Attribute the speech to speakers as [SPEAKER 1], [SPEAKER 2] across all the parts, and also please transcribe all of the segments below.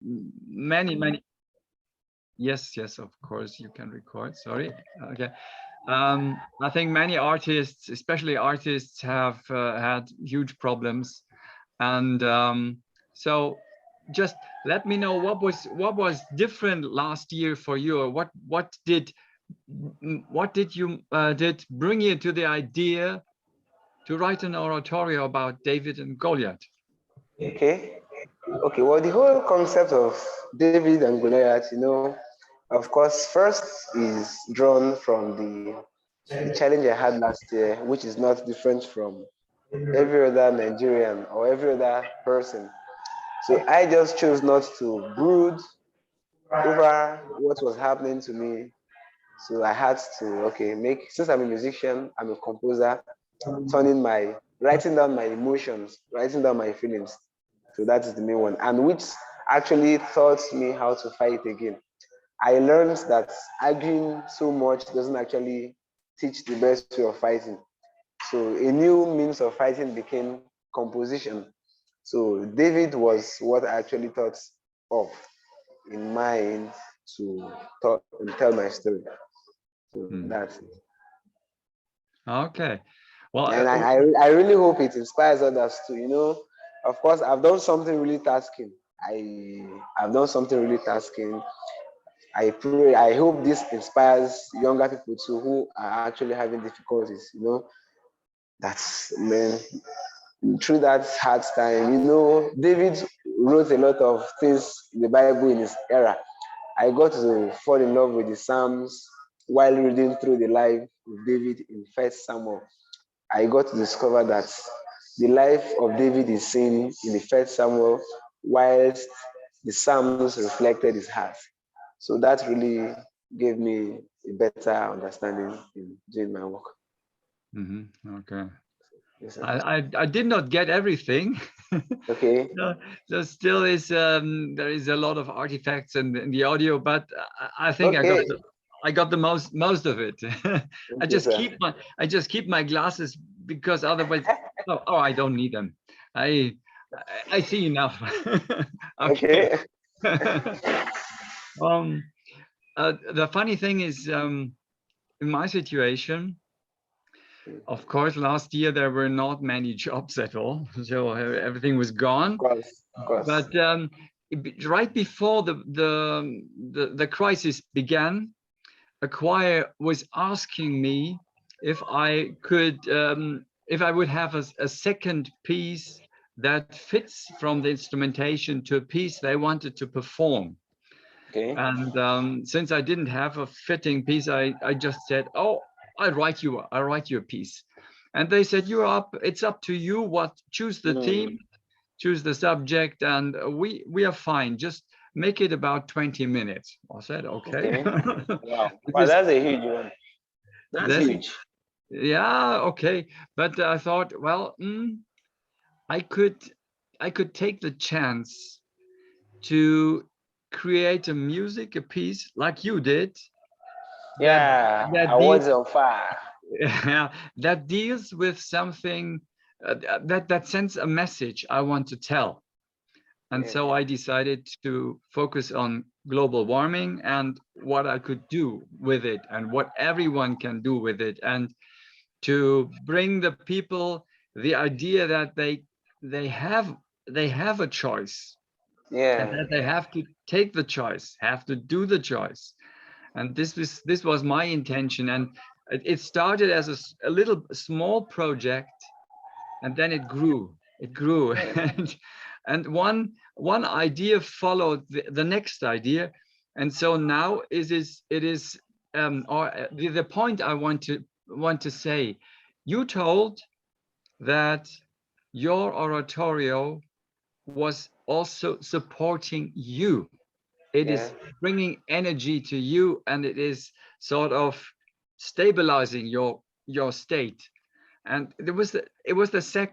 [SPEAKER 1] many. Yes, of course you can record. Sorry. Okay. I think many artists, especially artists, have had huge problems, and so just let me know what was different last year for you, or what did you did bring you to the idea to write an oratorio about David and Goliath?
[SPEAKER 2] Okay. Okay. Well, the whole concept of David and Goliath, of course, first is drawn from the challenge I had last year, which is not different from every other Nigerian or every other person. So I just chose not to brood over what was happening to me. So I had to, okay, since I'm a musician, I'm a composer, writing down my emotions, writing down my feelings. So that is the main one. And which actually taught me how to fight again. I learned that arguing so much doesn't actually teach the best way of fighting. So a new means of fighting became composition. So David was what I actually thought of in mind to talk and tell my story. So that's it.
[SPEAKER 1] Okay. Well,
[SPEAKER 2] And I really hope it inspires others too. Of course, I've done something really tasking. I've done something really tasking. I hope this inspires younger people too who are actually having difficulties. That's man through that hard time. David wrote a lot of things in the Bible in his era. I got to fall in love with the Psalms while reading through the life of David in First Samuel. I got to discover that the life of David is seen in the First Samuel, whilst the Psalms reflected his heart. So that really gave me a better understanding in doing my work.
[SPEAKER 1] Okay.
[SPEAKER 2] Yes, sir.
[SPEAKER 1] I did not get everything.
[SPEAKER 2] Okay.
[SPEAKER 1] So still there is a lot of artifacts in the audio, but I think
[SPEAKER 2] Okay.
[SPEAKER 1] I got the most of it. I
[SPEAKER 2] Okay,
[SPEAKER 1] just
[SPEAKER 2] sir.
[SPEAKER 1] keep my glasses because otherwise, I don't need them. I see enough. Okay.
[SPEAKER 2] Okay.
[SPEAKER 1] um, the funny thing is, in my situation, of course, last year there were not many jobs at all, so everything was
[SPEAKER 2] Of
[SPEAKER 1] gone.
[SPEAKER 2] course. Of course.
[SPEAKER 1] But right before the crisis began, a choir was asking me if if I would have a second piece that fits from the instrumentation to a piece they wanted to perform.
[SPEAKER 2] Okay.
[SPEAKER 1] And since I didn't have a fitting piece, I just said, "Oh, I'll write you a piece." And they said, It's up to you. Choose the
[SPEAKER 2] Mm.
[SPEAKER 1] theme, choose the subject, and we are fine. Just make it about 20 minutes. I said, okay.
[SPEAKER 2] Okay. Wow. Wow,
[SPEAKER 1] Because
[SPEAKER 2] that's a huge one. That's
[SPEAKER 1] that's
[SPEAKER 2] huge.
[SPEAKER 1] yeah, okay. But I thought, well, I could I could take the chance to create a piece like you did that
[SPEAKER 2] Yeah.
[SPEAKER 1] that deals
[SPEAKER 2] Awards on fire.
[SPEAKER 1] that deals with something that sends a message I want to tell. And
[SPEAKER 2] Yeah.
[SPEAKER 1] so I decided to focus on global warming and what I could do with it and what everyone can do with it, and to bring the people the idea that they have they have a choice, and
[SPEAKER 2] Yeah.
[SPEAKER 1] that they have to take the choice, have to do the choice. And this was my intention, and it started as a little small project, and then it grew and one idea followed the next idea. And so now it is or the point I want to say, you told that your oratorio was also supporting you. It
[SPEAKER 2] Yeah.
[SPEAKER 1] is bringing energy to you, and it is sort of stabilizing your state. And it was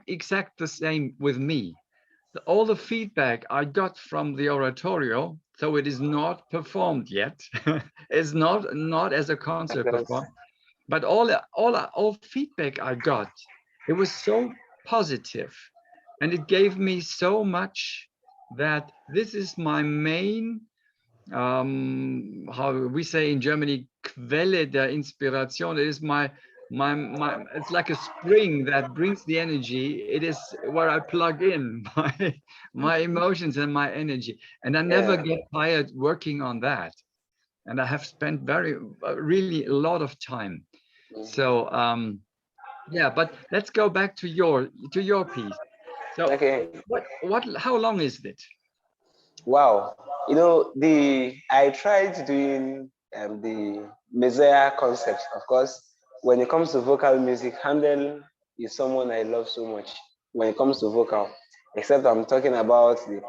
[SPEAKER 1] exact the same with me. All the feedback I got from the oratorio, so it is not performed yet. It's not as a concert
[SPEAKER 2] That's
[SPEAKER 1] performed, but all feedback I got, it was so positive, and it gave me so much that this is my main, how we say in Germany, Quelle der Inspiration. It is my it's like a spring that brings the energy. It is where I plug in my emotions and my energy, and I never
[SPEAKER 2] Yeah.
[SPEAKER 1] get tired working on that. And I have spent really a lot of time. So yeah, but let's go back to your piece. So
[SPEAKER 2] Okay.
[SPEAKER 1] how long is it?
[SPEAKER 2] Wow. I tried doing the Messiah concept. Of course, when it comes to vocal music, Handel is someone I love so much when it comes to vocal. Except I'm talking about the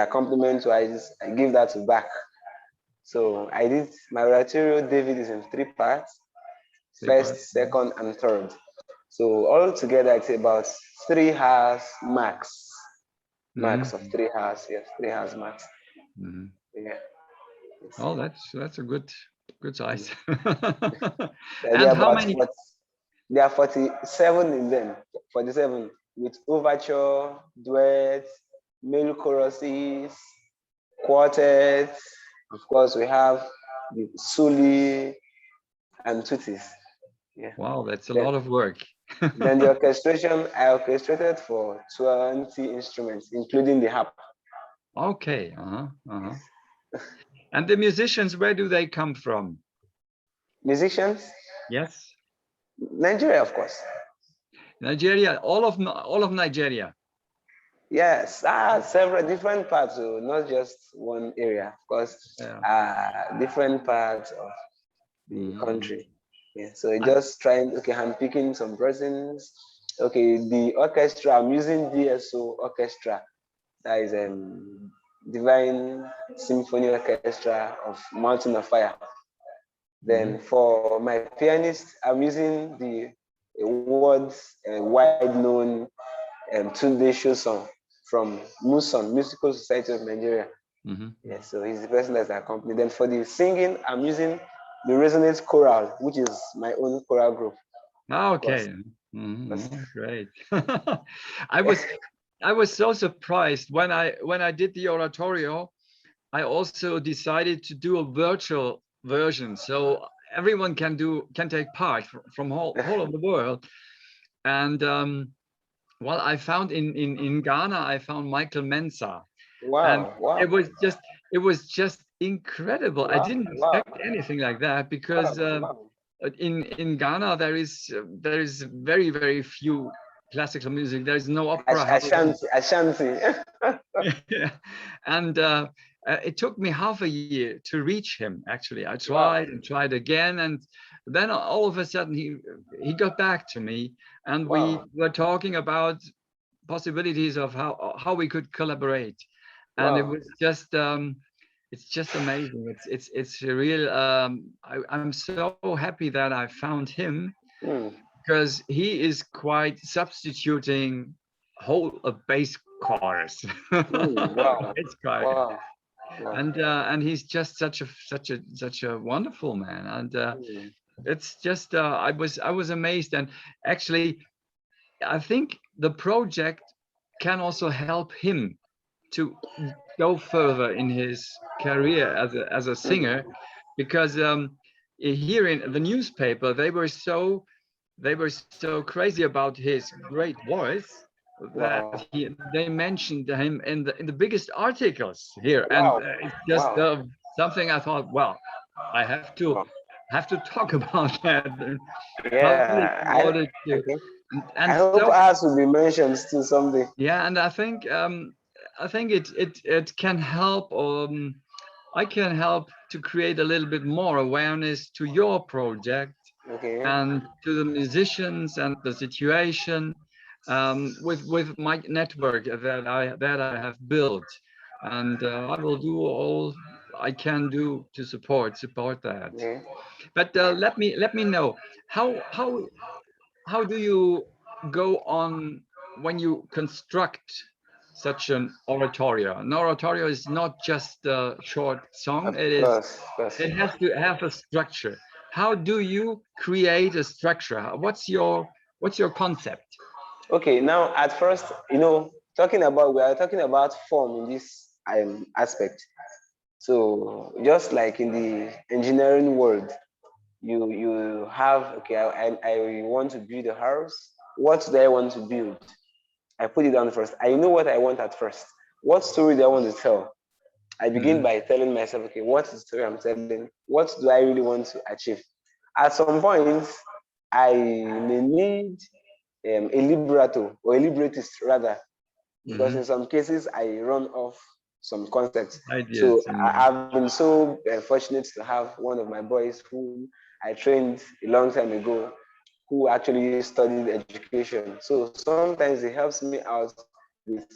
[SPEAKER 2] accompaniment wise, I give that to Bach. So I did my oratorio. David is in 3 parts:
[SPEAKER 1] Three
[SPEAKER 2] first,
[SPEAKER 1] parts.
[SPEAKER 2] second, and third. So all together, it's about 3 hours max. Max of
[SPEAKER 1] Mhm.
[SPEAKER 2] 3 hours. Yes, 3 hours max.
[SPEAKER 1] Mhm.
[SPEAKER 2] Yeah.
[SPEAKER 1] Oh, that's a good
[SPEAKER 2] Mm.
[SPEAKER 1] size.
[SPEAKER 2] There
[SPEAKER 1] And
[SPEAKER 2] are
[SPEAKER 1] how
[SPEAKER 2] about
[SPEAKER 1] many?
[SPEAKER 2] 40, there are 47 in them. 47 with overture, duets, male choruses, quartets. Of course, we have the soli and tutis. Yeah.
[SPEAKER 1] Wow, that's a
[SPEAKER 2] Then,
[SPEAKER 1] lot of work.
[SPEAKER 2] then the orchestration, I orchestrated for 20 instruments, including the harp.
[SPEAKER 1] Okay. Uh-huh. Uh-huh.
[SPEAKER 2] Yes.
[SPEAKER 1] And the musicians, where do they come from?
[SPEAKER 2] Musicians,
[SPEAKER 1] Yes.
[SPEAKER 2] Nigeria, of course.
[SPEAKER 1] Nigeria, all of Nigeria.
[SPEAKER 2] Yes, several different parts, so not just one area. Of course,
[SPEAKER 1] Yeah.
[SPEAKER 2] different parts of the
[SPEAKER 1] Mhm.
[SPEAKER 2] country. Yeah, so
[SPEAKER 1] I-
[SPEAKER 2] just trying, okay, I'm picking some persons. Okay, the orchestra, I'm using DSO orchestra. That is Divine Symphony Orchestra of Mountain of Fire. Then
[SPEAKER 1] Mhm.
[SPEAKER 2] for my pianist, I'm using the world's wide-known Tunde Shoson from MUSON, Musical Society of Nigeria.
[SPEAKER 1] Mhm.
[SPEAKER 2] Yes, so he's the person that's accompanied. Then for the singing, I'm using the Resonance Choral, which is my own choral group,
[SPEAKER 1] Ah,
[SPEAKER 2] of course.
[SPEAKER 1] okay. Mhm. Great. I was I was so surprised when I did the oratorio. I also decided to do a virtual version, so everyone can take part from whole of the world. And well, I found in Ghana, I found Michael Mensah, and
[SPEAKER 2] Wow, wow,
[SPEAKER 1] it was just incredible. I
[SPEAKER 2] wow,
[SPEAKER 1] didn't
[SPEAKER 2] wow,
[SPEAKER 1] expect anything like that because
[SPEAKER 2] wow, wow.
[SPEAKER 1] in Ghana there is very few classical music. There is no opera house.
[SPEAKER 2] Ashanti, Ashanti.
[SPEAKER 1] Yeah. And it took me half a year to reach him. Actually, I
[SPEAKER 2] Wow,
[SPEAKER 1] tried and tried again, and then all of a sudden he got back to me, and we
[SPEAKER 2] wow,
[SPEAKER 1] were talking about possibilities of how we could collaborate, and it
[SPEAKER 2] wow.
[SPEAKER 1] was just it's just amazing. It's a real. I'm so happy that I found him
[SPEAKER 2] Hmm.
[SPEAKER 1] because he is quite substituting whole bass chorus,
[SPEAKER 2] Wow,
[SPEAKER 1] bass chorus,
[SPEAKER 2] wow, wow.
[SPEAKER 1] and he's just such a wonderful man, and
[SPEAKER 2] Hmm.
[SPEAKER 1] it's just I was amazed, and actually I think the project can also help him to go further in his career as a singer, because here in the newspaper they were so crazy about his great voice that
[SPEAKER 2] Wow,
[SPEAKER 1] they mentioned him in the biggest articles here, and
[SPEAKER 2] wow,
[SPEAKER 1] it's just
[SPEAKER 2] wow,
[SPEAKER 1] something I thought, well, I
[SPEAKER 2] wow.
[SPEAKER 1] have to talk about that in public
[SPEAKER 2] Yeah,
[SPEAKER 1] in order to,
[SPEAKER 2] okay. I
[SPEAKER 1] and
[SPEAKER 2] hope
[SPEAKER 1] so
[SPEAKER 2] ours will be mentioned too someday.
[SPEAKER 1] yeah, and I think it can help. I can help to create a little bit more awareness to your project
[SPEAKER 2] Okay.
[SPEAKER 1] and to the musicians and the situation, with my network that I have built, and I will do all I can do to support that.
[SPEAKER 2] Okay.
[SPEAKER 1] But let me know how do you go on when you construct such an oratorio? An oratorio is not just a short song.
[SPEAKER 2] Of course, of course.
[SPEAKER 1] It has to have a structure. How do you create a structure? What's your concept?
[SPEAKER 2] Okay, now at first, we are talking about form in this aspect. So just like in the engineering world, you have, okay, I want to build a house. What do I want to build? I put it down first. I know what I want at first. What story do I want to tell? I begin by telling myself, okay, what's the story I'm telling? What do I really want to achieve? At some point, I may need a libretto or a librettist rather, because in some cases I run off some concepts. So
[SPEAKER 1] Ideas.
[SPEAKER 2] I've been so fortunate to have one of my boys who I trained a long time ago, who actually studied education. So sometimes it helps me out with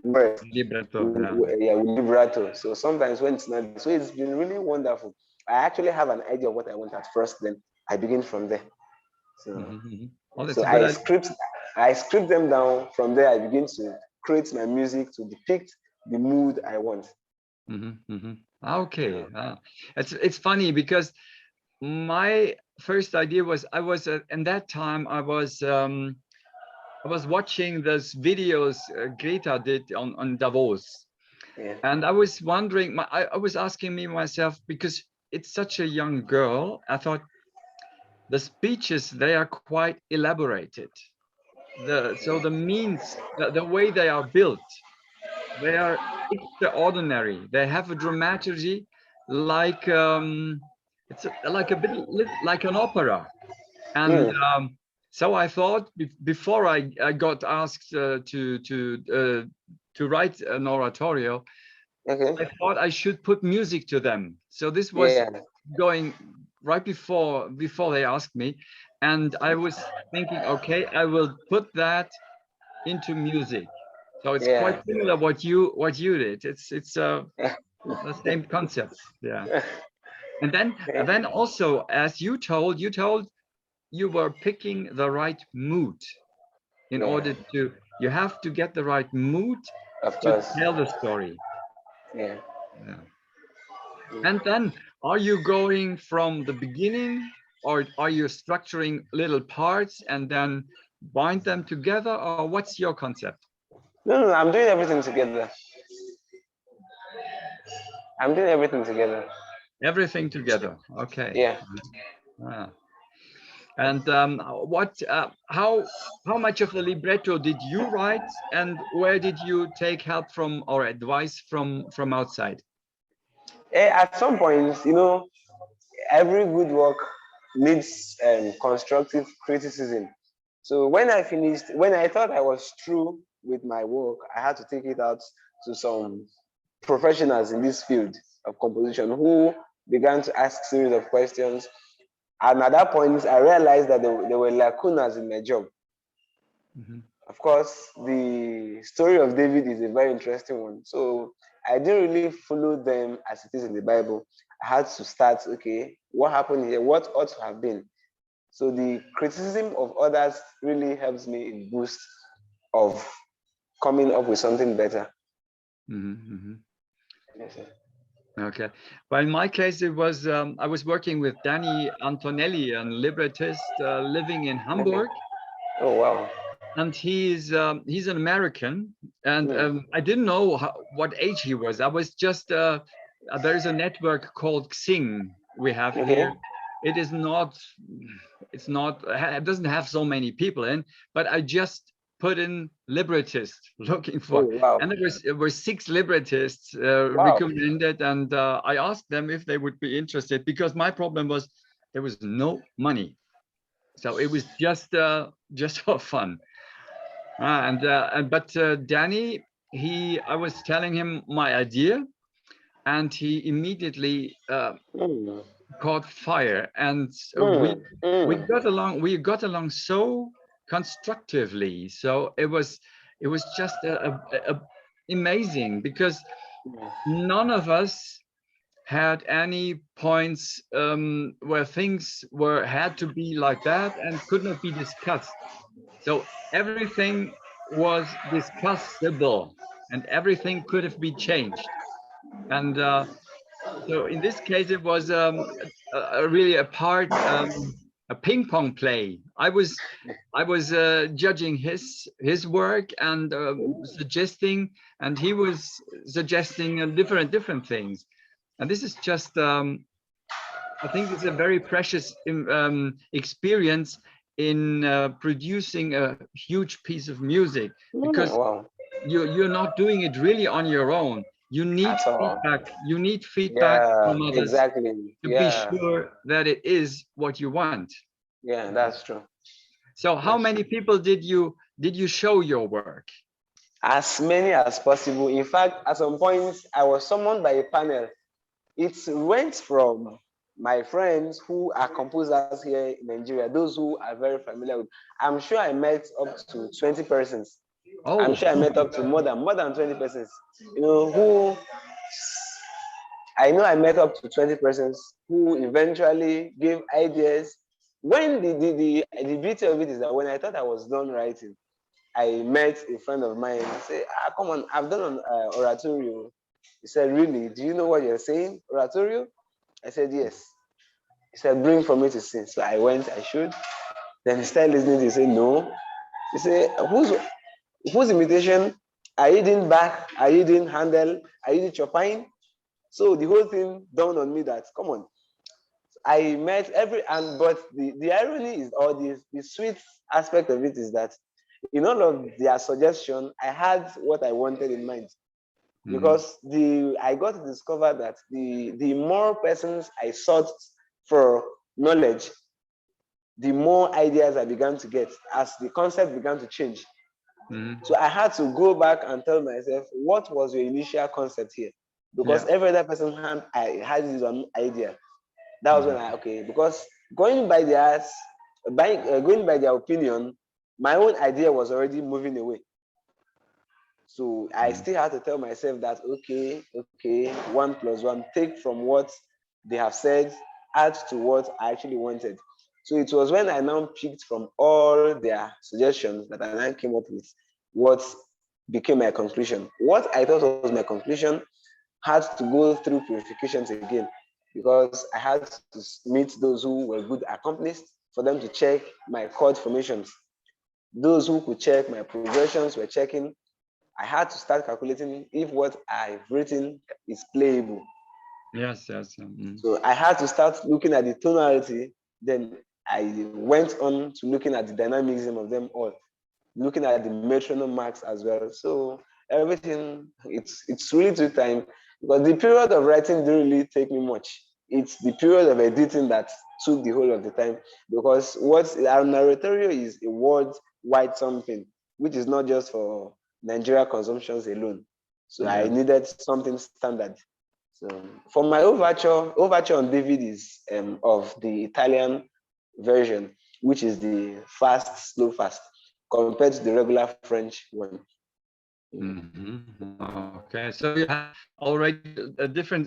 [SPEAKER 2] words,
[SPEAKER 1] Libretto.
[SPEAKER 2] yeah, with libretto. So sometimes when it's not, so it's been really wonderful. I actually have an idea of what I want at first, then I begin from there. So,
[SPEAKER 1] Oh, that's
[SPEAKER 2] so
[SPEAKER 1] a good idea.
[SPEAKER 2] I script them down. From there, I begin to create my music to depict the mood I want.
[SPEAKER 1] Okay, it's funny because my first idea was in that time I was watching those videos Greta did on Davos,
[SPEAKER 2] Yeah.
[SPEAKER 1] and I was wondering, I was asking myself, because it's such a young girl, I thought the speeches, they are quite elaborated. So the means, the way they are built, they are extraordinary. They have a dramaturgy like like a bit like an opera. And so I thought before I got asked to write an oratorio,
[SPEAKER 2] Okay.
[SPEAKER 1] I thought I should put music to them. So this was
[SPEAKER 2] Yeah.
[SPEAKER 1] going right before they asked me, and I was thinking, okay, I will put that into music. So it's quite
[SPEAKER 2] Yeah.
[SPEAKER 1] similar what you did. It's the same concept. Yeah. And then also, as you told you were picking the right mood in
[SPEAKER 2] Yeah.
[SPEAKER 1] order to, you have to get the right mood
[SPEAKER 2] Of
[SPEAKER 1] to
[SPEAKER 2] course.
[SPEAKER 1] tell the story.
[SPEAKER 2] Yeah.
[SPEAKER 1] Yeah. And then are you going from the beginning, or are you structuring little parts and then bind them together, or what's your concept?
[SPEAKER 2] No, I'm doing everything together. I'm doing everything together.
[SPEAKER 1] Everything together. Okay.
[SPEAKER 2] Yeah.
[SPEAKER 1] Ah. And how much of the libretto did you write, and where did you take help from or advice from outside?
[SPEAKER 2] At some point, every good work needs constructive criticism. So when I thought I was through with my work, I had to take it out to some professionals in this field of composition who began to ask series of questions. And at that point, I realized that there were lacunas in my job. Of course, the story of David is a very interesting one. So I didn't really follow them as it is in the Bible. I had to start, okay, what happened here? What ought to have been? So the criticism of others really helps me in boost of coming up with something better. Yes, sir.
[SPEAKER 1] Okay. Well, in my case, it was I was working with Danny Antonelli, a librettist living in Hamburg,
[SPEAKER 2] Oh wow.
[SPEAKER 1] and he's an American, and I didn't know what age he was. I was just there's a network called Xing we have
[SPEAKER 2] Okay.
[SPEAKER 1] here. It is not, it doesn't have so many people in, but I just put in librettist looking
[SPEAKER 2] Oh
[SPEAKER 1] for,
[SPEAKER 2] wow.
[SPEAKER 1] and there were 6 librettists
[SPEAKER 2] Wow.
[SPEAKER 1] recommended, and I asked them if they would be interested, because my problem was there was no money, so it was just for fun. But Danny, I was telling him my idea, and he immediately
[SPEAKER 2] Mm.
[SPEAKER 1] caught fire, and
[SPEAKER 2] Mm.
[SPEAKER 1] we
[SPEAKER 2] Mm.
[SPEAKER 1] got along. We got along so constructively. So it was just amazing, because none of us had any points where things had to be like that and could not be discussed. So everything was discussable, and everything could have been changed. And so in this case, it was really a a ping pong play. I was judging his work and suggesting, and he was suggesting different things. And this is just I think it's a very precious experience in producing a huge piece of music, because
[SPEAKER 2] Wow.
[SPEAKER 1] you're not doing it really on your own. You need
[SPEAKER 2] At all.
[SPEAKER 1] feedback. You need feedback
[SPEAKER 2] Yeah,
[SPEAKER 1] from others
[SPEAKER 2] exactly.
[SPEAKER 1] to be
[SPEAKER 2] Yeah,
[SPEAKER 1] sure that it is what you want.
[SPEAKER 2] yeah, that's true.
[SPEAKER 1] So how
[SPEAKER 2] That's
[SPEAKER 1] many
[SPEAKER 2] true.
[SPEAKER 1] people did you show your work?
[SPEAKER 2] As many as possible. In fact, at some point, I was summoned by a panel. It went from my friends who are composers here in Nigeria, those who are very familiar with. I'm sure I met up to 20 persons. I'm
[SPEAKER 1] Oh,
[SPEAKER 2] sure I met up to more than 20 persons. You know, who I know I met up to 20 persons who eventually gave ideas. When the beauty of it is that when I thought I was done writing, I met a friend of mine and said, come on, I've done an oratorio. He said, really? Do you know what you're saying? Oratorio? I said, yes. He said, bring for me to sing. So I went, I showed. Then he started listening. He said, no. He said, whose imitation? Are you doing Bach? Are you doing Handel? Are you doing Chopin? So the whole thing dawned on me that, come on, I met but the irony is, or the sweet aspect of it is that in all of their suggestion, I had what I wanted in mind. Because I got to discover that the more persons I sought for knowledge, the more ideas I began to get as the concept began to change. So I had to go back and tell myself, what was your initial concept here? Because every other person had his own idea. That was when because going by going by their opinion, my own idea was already moving away. So I still had to tell myself that, okay, 1+1, take from what they have said, add to what I actually wanted. So it was when I now picked from all their suggestions that I now came up with what became my conclusion. What I thought was my conclusion had to go through purifications again, because I had to meet those who were good accompanists for them to check my chord formations. Those who could check my progressions were checking. I had to start calculating if what I've written is playable.
[SPEAKER 1] Yes.
[SPEAKER 2] So I had to start looking at the tonality. Then I went on to looking at the dynamism of them all, looking at the metronome marks as well. So everything, it's really took time, because the period of writing didn't really take me much. It's the period of editing that took the whole of the time, because what our narratorio is a worldwide something, which is not just for Nigeria consumptions alone. So I needed something standard. So for my overture on David is of the Italian version, which is the fast, slow, fast, compared to the regular French one.
[SPEAKER 1] Okay, so you have already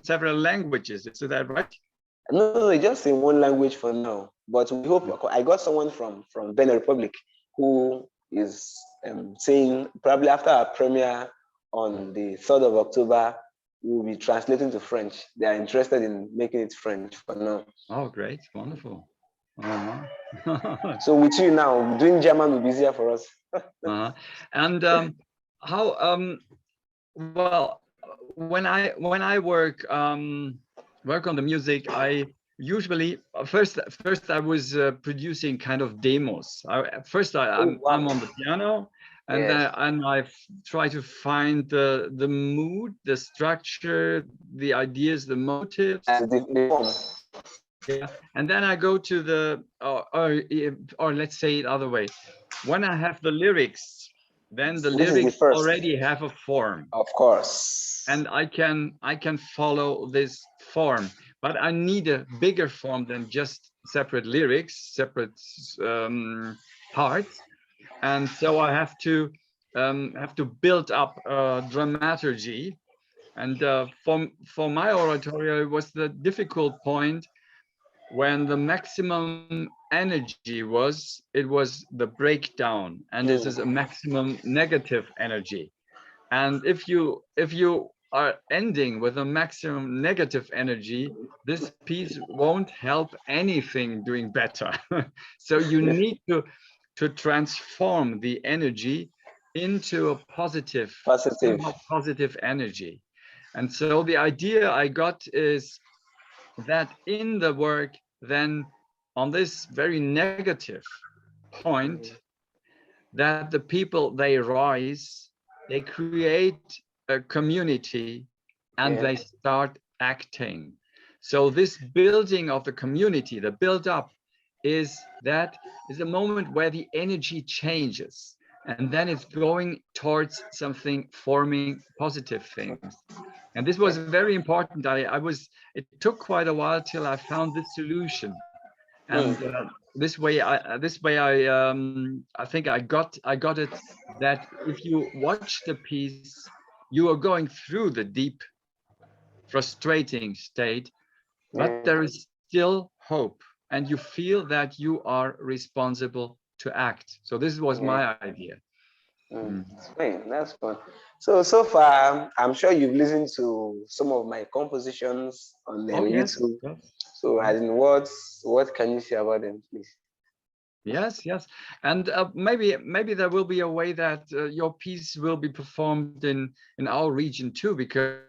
[SPEAKER 1] several languages, is that right?
[SPEAKER 2] No, just in one language for now. But we hope. I got someone from Benin Republic who is saying probably after our premiere on the 3rd of October, we'll be translating to French. They are interested in making it French for now.
[SPEAKER 1] Oh, great, wonderful.
[SPEAKER 2] So with you now, doing German will be easier for us.
[SPEAKER 1] And how well, when I work on the music, I usually first I was producing kind of demos. I'm on the piano, and I try to find the mood, the structure, the ideas, the motives.
[SPEAKER 2] The form.
[SPEAKER 1] Yeah, and then I go to the or let's say it other way. When I have the lyrics, then the lyrics already have a form.
[SPEAKER 2] Of course.
[SPEAKER 1] And I can follow this form, but I need a bigger form than just separate lyrics, separate parts, and so I have to build up dramaturgy. And for my oratorio, it was the difficult point when the maximum energy was the breakdown, and this is a maximum negative energy. And if you are ending with a maximum negative energy, this piece won't help anything doing better. So you need to transform the energy into a positive,
[SPEAKER 2] Positive.
[SPEAKER 1] somehow positive energy. And so the idea I got is that in the work, then on this very negative point, that the people, they rise, they create a community, and
[SPEAKER 2] Yeah.
[SPEAKER 1] they start acting. So this building of the community, the build up, is a moment where the energy changes, and then it's going towards something, forming positive things. And this was very important. It took quite a while till I found this solution. And this way I think I got it, that if you watch the piece, you are going through the deep frustrating state, but
[SPEAKER 2] Yeah.
[SPEAKER 1] there is still hope, and you feel that you are responsible to act. So this was
[SPEAKER 2] Yeah.
[SPEAKER 1] my idea.
[SPEAKER 2] That's fine. That's fun. So far, I'm sure you've listened to some of my compositions on
[SPEAKER 1] Oh yes,
[SPEAKER 2] YouTube.
[SPEAKER 1] yes,
[SPEAKER 2] So,
[SPEAKER 1] yes.
[SPEAKER 2] as in what can you say about them, please?
[SPEAKER 1] Yes, yes, and maybe there will be a way that your piece will be performed in our region too, because